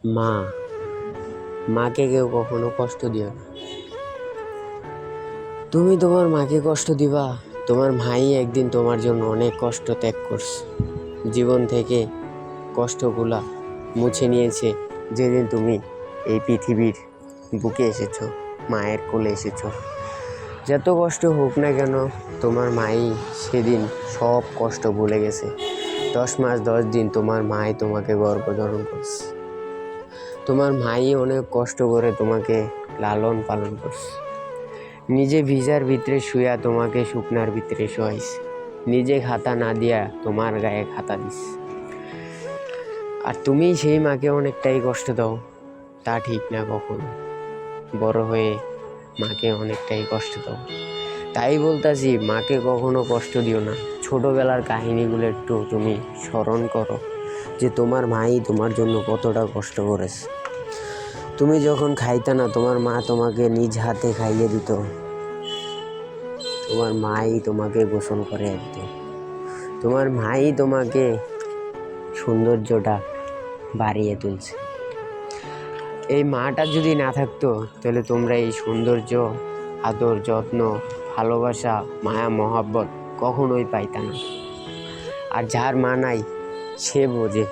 মা, মাকে কেউ কখনো কষ্ট দিও না। তুমি তোমার মাকে কষ্ট দিবা? তোমার ভাই একদিন তোমার জন্য অনেক কষ্ট ত্যাগ করছে, জীবন থেকে কষ্টগুলা মুছে নিয়েছে যেদিন তুমি এই পৃথিবীর বুকে এসেছো, মায়ের কোলে এসেছো। যত কষ্ট হোক না কেন, তোমার মাই সেদিন সব কষ্ট ভুলে গেছে। 10 মাস 10 দিন তোমার মাই তোমাকে গর্ভধারণ করছে। তোমার মাই অনেক কষ্ট করে তোমাকে লালন পালন করছে। নিজে ভিজার ভিতরে শুয়া তোমাকে শুকনার ভিতরে শোয়াইছে। নিজে খাতা না দিয়া তোমার গায়ে খাতা দিস। আর তুমি সেই মাকে অনেকটাই কষ্ট দাও, তা ঠিক না। কখনো বড় হয়ে মাকে অনেকটাই কষ্ট দাও। তাই বলতাছি, মাকে কখনো কষ্ট দিও না। ছোটবেলার কাহিনীগুলো একটু তুমি স্মরণ করো, যে তোমার মাই তোমার জন্য কতটা কষ্ট করেছে। তুমি যখন খাইতা না, তোমার মা তোমাকে নিজ হাতে খাইয়ে দিত। তোমার মাই তোমাকে গোসল করে দিত। তোমার মাই তোমাকে সৌন্দর্যটা বাড়িয়ে তুলছে। এই মাটা যদি না থাকতো, তাহলে তোমরা এই সৌন্দর্য, আদর, যত্ন, ভালোবাসা, মায়া, মহাব্বত কখনোই পাইতা না। আর যার মা নাই, সে বোঝে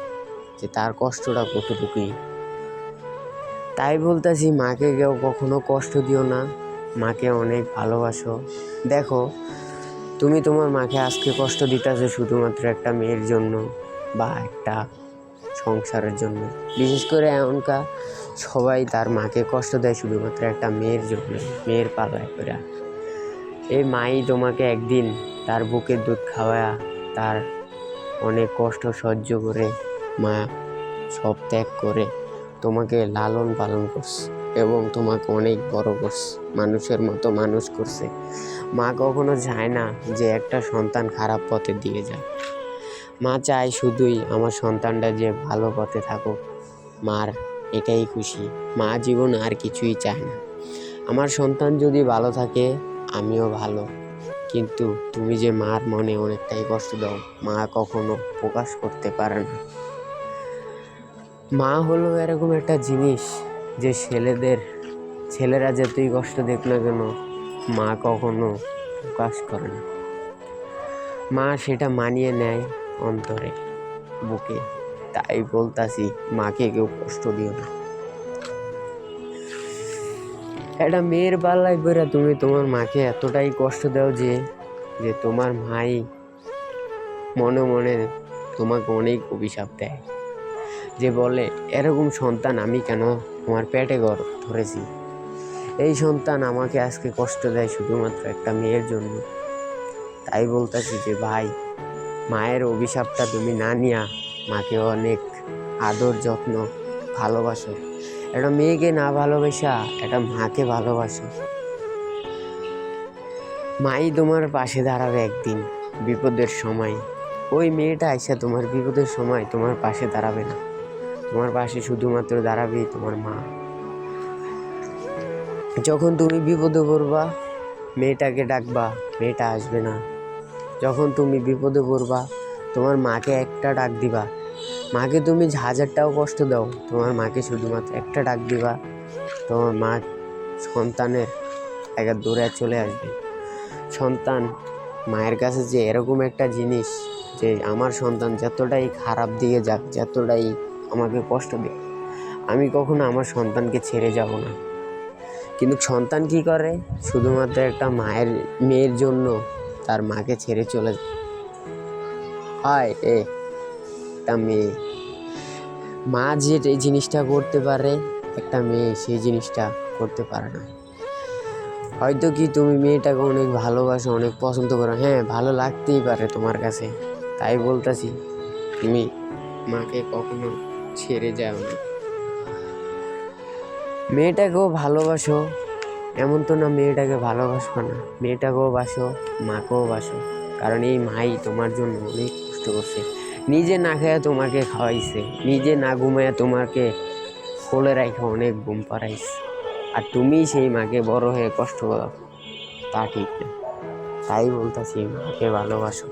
যে তার কষ্টটা কতটুকুই। তাই বলতেছি, মাকে কেউ কখনো কষ্ট দিও না, মাকে অনেক ভালোবাসো। দেখো, তুমি তোমার মাকে আজকে কষ্ট দিতেছো শুধুমাত্র একটা মেয়ের জন্য বা একটা সংসারের জন্য। বিশেষ করে এমনকার সবাই তার মাকে কষ্ট দেয় শুধুমাত্র একটা মেয়ের জন্য, মেয়ের পালায় করে। এই মাই তোমাকে একদিন তার বুকের দুধ খাওয়া, তার অনেক কষ্ট সহ্য করে, মা সব ত্যাগ করে তোমাকে লালন পালন করছে এবং তোমাকে অনেক বড় করছে, মানুষের মতো মানুষ করছে। মা কখনো চায় না যে একটা সন্তান খারাপ পথের দিকে যায়। মা চায় শুধুই আমার সন্তানটা যে ভালো পথে থাকুক, মার এটাই খুশি। মা জীবন আর কিছুই চায় না। আমার সন্তান যদি ভালো থাকে, আমিও ভালো। কিন্তু তুমি যে মার মনে অনেকটাই কষ্ট দাও, মা কখনো প্রকাশ করতে পারে না। মা হলো এরকম একটা জিনিস যে ছেলেরা যতই কষ্ট দেখ না কেন, মা কখনো প্রকাশ করে না। মা সেটা মানিয়ে নেয় অন্তরে, বুকে। তাই বলতাছি, মাকে কেউ কষ্ট দিও না। একটা মেয়ের পাল্লায় পড়ে তুমি তোমার মাকে এতটাই কষ্ট দাও যে তোমার মাই মনে মনে তোমাকে অনেক অভিশাপ দেয়, যে বলে, এরকম সন্তান আমি কেন তোমার পেটে ধরেছি। এই সন্তান আমাকে আজকে কষ্ট দেয় শুধুমাত্র একটা মেয়ের জন্য। তাই বলতেছি যে ভাই, মায়ের অভিশাপটা তুমি না নিয়া মাকে অনেক আদর, যত্ন, ভালোবাসো। একটা মেয়েকে না ভালোবাসা একটা মাকে ভালোবাসো। মাই তোমার পাশে দাঁড়াবে একদিন বিপদের সময়। ওই মেয়েটা এসে তোমার বিপদের সময় তোমার পাশে দাঁড়াবে না। তোমার পাশে শুধুমাত্র দাঁড়াবে তোমার মা। যখন তুমি বিপদে পড়বা, মেয়েটাকে ডাকবা, মেয়েটা আসবে না। যখন তুমি বিপদে পড়বা, তোমার মাকে একটা ডাক দিবা। মাকে তুমি হাজারটাও কষ্ট দাও, তোমার মাকে শুধুমাত্র একটা ডাক দিবা, তোমার মা সন্তানের একটা দৌড়ে চলে আসবে। সন্তান মায়ের কাছে যে এরকম একটা জিনিস, যে আমার সন্তান যতটাই খারাপ দিকে যাক, যতটাই আমাকে কষ্ট দেয়, আমি কখনো আমার সন্তানকে ছেড়ে যাব না। কিন্তু সন্তান কি করে? শুধুমাত্র একটা মেয়ের জন্য তার মাকে ছেড়ে চলে যায়। একটা মেয়ে, মা যে এই জিনিসটা করতে পারে, একটা মেয়ে সেই জিনিসটা করতে পারে না। হয়তো কি তুমি মেয়েটাকে অনেক ভালোবাসো, অনেক পছন্দ করো, হ্যাঁ, ভালো লাগতেই পারে তোমার কাছে। তাই বলতেছি, তুমি মাকে কখনো ছেড়ে যাও না। মেয়েটাকেও ভালোবাসো, এমন তো না মেয়েটাকে ভালোবাসবে না। মেয়েটাকেও বাসো, মাকেও বাসো। কারণ এই মাই তোমার জন্য অনেক কষ্ট করছে। নিজে না খেয়ে তোমাকে খাওয়াইছে, নিজে না ঘুমায় তোমাকে কোলে রাখে অনেক ঘুম পাড়াইছে। আর তুমি সেই মাকে বড় হয়ে কষ্ট করো, তা ঠিক না। তাই বলতেছি, মাকে ভালোবাসো।